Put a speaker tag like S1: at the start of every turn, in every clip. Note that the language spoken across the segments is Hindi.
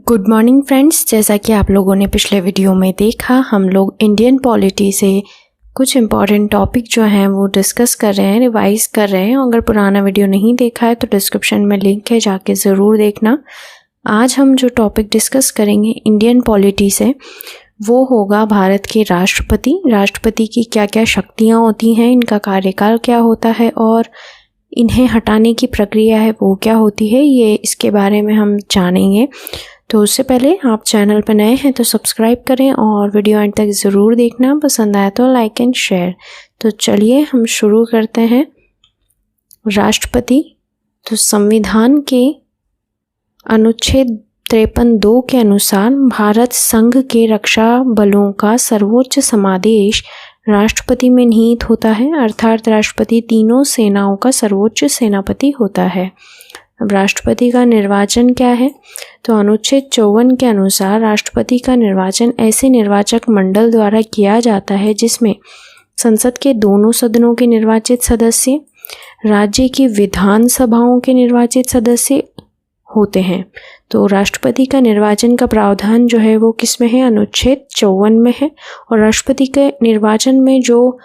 S1: Good morning friends. जैसा कि आप लोगों ने पिछले वीडियो में देखा, हम लोग इंडियन पॉलिटी से कुछ इम्पॉर्टेंट टॉपिक जो हैं वो डिस्कस कर रहे हैं, रिवाइज कर रहे हैं। अगर पुराना वीडियो नहीं देखा है तो डिस्क्रिप्शन में लिंक है, जाके ज़रूर देखना। आज हम जो टॉपिक डिस्कस करेंगे इंडियन पॉलिटी से वो होगा भारत के राष्ट्रपति की क्या क्या शक्तियाँ होती हैं, इनका कार्यकाल क्या होता है और इन्हें हटाने की प्रक्रिया है वो क्या होती है, ये इसके बारे में हम जानेंगे। तो उससे पहले आप चैनल पर नए हैं तो सब्सक्राइब करें और वीडियो एंड तक ज़रूर देखना। पसंद आया तो लाइक एंड शेयर। तो चलिए हम शुरू करते हैं। राष्ट्रपति, तो संविधान के अनुच्छेद 53(2) के अनुसार भारत संघ के रक्षा बलों का सर्वोच्च समादेश राष्ट्रपति में निहित होता है, अर्थात राष्ट्रपति तीनों सेनाओं का सर्वोच्च सेनापति होता है। अब राष्ट्रपति का निर्वाचन क्या है, तो अनुच्छेद 54 के अनुसार राष्ट्रपति का निर्वाचन ऐसे निर्वाचक मंडल द्वारा किया जाता है जिसमें संसद के दोनों सदनों के निर्वाचित सदस्य, राज्य की विधानसभाओं के निर्वाचित सदस्य होते हैं। तो राष्ट्रपति का निर्वाचन का प्रावधान जो है वो किस में है, अनुच्छेद 54 में है। और राष्ट्रपति के निर्वाचन में जो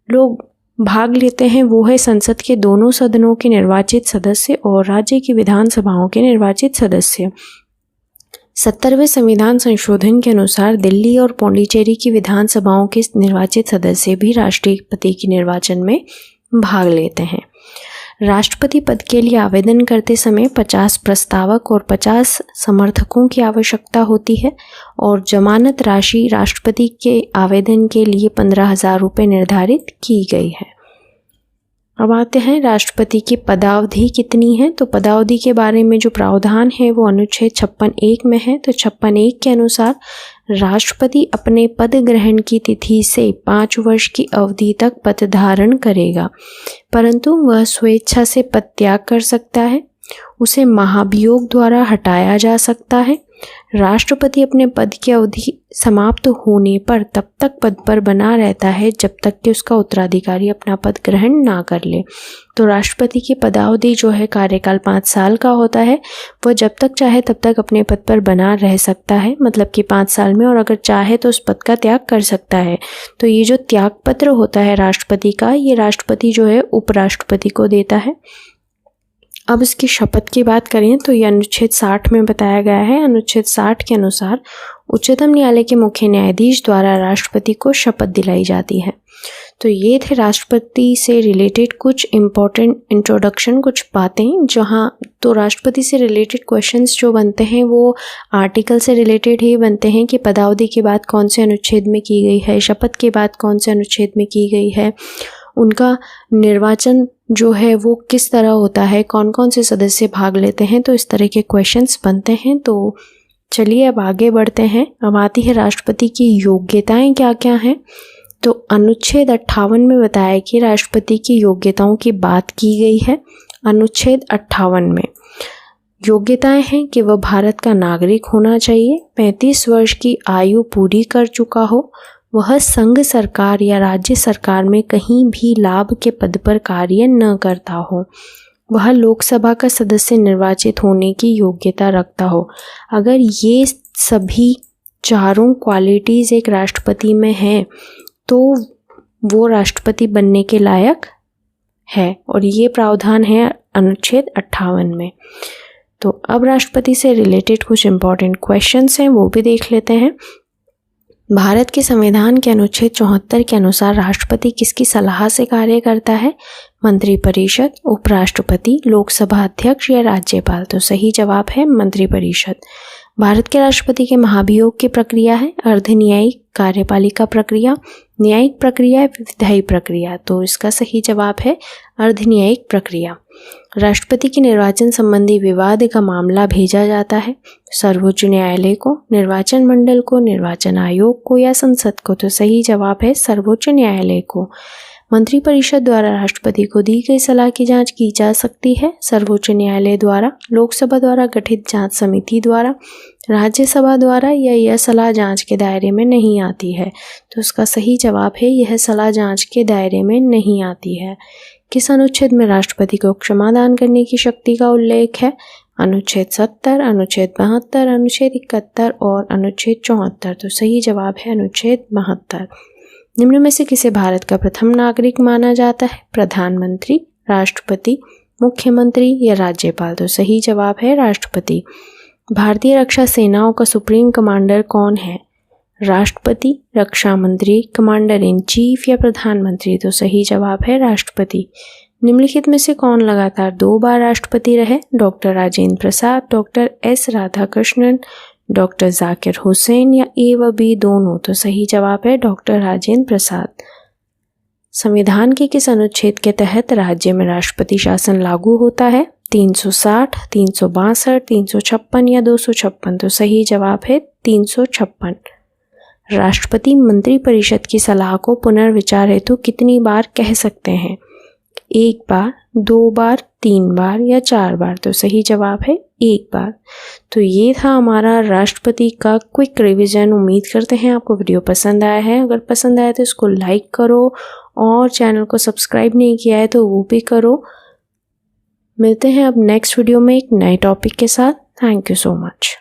S1: लोग भाग लेते हैं वो है संसद के दोनों सदनों के निर्वाचित सदस्य और राज्य की विधानसभाओं के निर्वाचित सदस्य। 70वें संविधान संशोधन के अनुसार दिल्ली और पौंडीचेरी की विधानसभाओं के निर्वाचित सदस्य भी राष्ट्रपति के निर्वाचन में भाग लेते हैं। राष्ट्रपति पद के लिए आवेदन करते समय 50 प्रस्तावक और 50 समर्थकों की आवश्यकता होती है और जमानत राशि राष्ट्रपति के आवेदन के लिए 15,000 रुपये निर्धारित की गई है। अब आते हैं राष्ट्रपति की पदावधि कितनी है। तो पदावधि के बारे में जो प्रावधान है वो अनुच्छेद 56(1) में है। तो 56(1) के अनुसार राष्ट्रपति अपने पद ग्रहण की तिथि से 5 वर्ष की अवधि तक पद धारण करेगा, परंतु वह स्वेच्छा से पद त्याग कर सकता है। उसे महाभियोग द्वारा हटाया जा सकता है। राष्ट्रपति अपने पद की अवधि समाप्त होने पर तब तक पद पर बना रहता है जब तक कि उसका उत्तराधिकारी अपना पद ग्रहण ना कर ले। तो राष्ट्रपति की पदावधि जो है, कार्यकाल 5 साल का होता है। वह जब तक चाहे तब तक अपने पद पर बना रह सकता है, मतलब कि 5 साल में, और अगर चाहे तो उस पद का त्याग कर सकता है। तो ये जो त्याग पत्र होता है राष्ट्रपति का, ये राष्ट्रपति जो है उपराष्ट्रपति को देता है। अब इसकी शपथ की बात करें तो ये अनुच्छेद 60 में बताया गया है। अनुच्छेद 60 के अनुसार उच्चतम न्यायालय के मुख्य न्यायाधीश द्वारा राष्ट्रपति को शपथ दिलाई जाती है। तो ये थे राष्ट्रपति से रिलेटेड कुछ इम्पोर्टेंट इंट्रोडक्शन, कुछ बातें। जहाँ तो राष्ट्रपति से रिलेटेड क्वेश्चंस जो बनते हैं वो आर्टिकल से रिलेटेड ही बनते हैं कि पदावधि की बात कौन से अनुच्छेद में की गई है, शपथ की बात कौन से अनुच्छेद में की गई है, उनका निर्वाचन जो है वो किस तरह होता है, कौन कौन से सदस्य भाग लेते हैं। तो इस तरह के क्वेश्चंस बनते हैं। तो चलिए अब आगे बढ़ते हैं। अब आती है राष्ट्रपति की योग्यताएं क्या क्या हैं। तो अनुच्छेद 58 में बताया कि राष्ट्रपति की योग्यताओं की बात की गई है। अनुच्छेद 58 में योग्यताएं हैं कि वह भारत का नागरिक होना चाहिए, 35 वर्ष की आयु पूरी कर चुका हो, वह संघ सरकार या राज्य सरकार में कहीं भी लाभ के पद पर कार्य न करता हो, वह लोकसभा का सदस्य निर्वाचित होने की योग्यता रखता हो। अगर ये सभी चारों क्वालिटीज़ एक राष्ट्रपति में हैं तो वो राष्ट्रपति बनने के लायक है, और ये प्रावधान है अनुच्छेद 58 में। तो अब राष्ट्रपति से रिलेटेड कुछ इम्पॉर्टेंट क्वेश्चंस हैं, वो भी देख लेते हैं। भारत के संविधान के अनुच्छेद 74 के अनुसार राष्ट्रपति किसकी सलाह से कार्य करता है, मंत्रिपरिषद, उपराष्ट्रपति, लोकसभा अध्यक्ष या राज्यपाल। तो सही जवाब है मंत्रिपरिषद। भारत के राष्ट्रपति के महाभियोग की प्रक्रिया है अर्धन्यायिक, कार्यपालिका प्रक्रिया, न्यायिक प्रक्रिया, विधायी प्रक्रिया। तो इसका सही जवाब है अर्धन्यायिक प्रक्रिया। राष्ट्रपति के निर्वाचन संबंधी विवाद का मामला भेजा जाता है सर्वोच्च न्यायालय को, निर्वाचन मंडल को, निर्वाचन आयोग को या संसद को। तो सही जवाब है सर्वोच्च न्यायालय को। मंत्रिपरिषद द्वारा राष्ट्रपति को दी गई सलाह की जांच की जा सकती है सर्वोच्च न्यायालय द्वारा, लोकसभा द्वारा गठित जांच समिति द्वारा, राज्यसभा द्वारा, या यह सलाह जांच के दायरे में नहीं आती है। तो उसका सही जवाब है यह सलाह जांच के दायरे में नहीं आती है। किस अनुच्छेद में राष्ट्रपति को क्षमादान करने की शक्ति का उल्लेख है, अनुच्छेद 70, अनुच्छेद 72, अनुच्छेद 71 और अनुच्छेद 74। तो सही जवाब है अनुच्छेद 72। निम्न में से किसे भारत का प्रथम नागरिक माना जाता है? प्रधानमंत्री, राष्ट्रपति, मुख्यमंत्री या राज्यपाल? तो सही जवाब है राष्ट्रपति। भारतीय रक्षा सेनाओं का सुप्रीम कमांडर कौन है? राष्ट्रपति, रक्षा मंत्री, कमांडर इन चीफ या प्रधानमंत्री? तो सही जवाब है राष्ट्रपति। निम्नलिखित में से कौन लगातार 2 बार राष्ट्रपति रहे? Doctor Rajendra Prasad, doctor S Radhakrishnan, doctor Zakir Hussain या ए व बी दोनों? तो सही जवाब है डॉक्टर राजेंद्र प्रसाद। संविधान के किस अनुच्छेद के तहत राज्य में राष्ट्रपति शासन लागू होता है? 360, 362, 356 या 256? तो सही जवाब है 356। राष्ट्रपति मंत्रिपरिषद की सलाह को पुनर्विचार हेतु कितनी बार कह सकते हैं? 1 बार, 2 बार, 3 बार या 4 बार? तो सही जवाब है 1 बार। तो ये था हमारा राष्ट्रपति का क्विक रिवीजन। उम्मीद करते हैं आपको वीडियो पसंद आया है। अगर पसंद आया तो इसको लाइक करो और चैनल को सब्सक्राइब नहीं किया है तो वो भी करो। मिलते हैं अब नेक्स्ट वीडियो में एक नए टॉपिक के साथ। Thank you so much.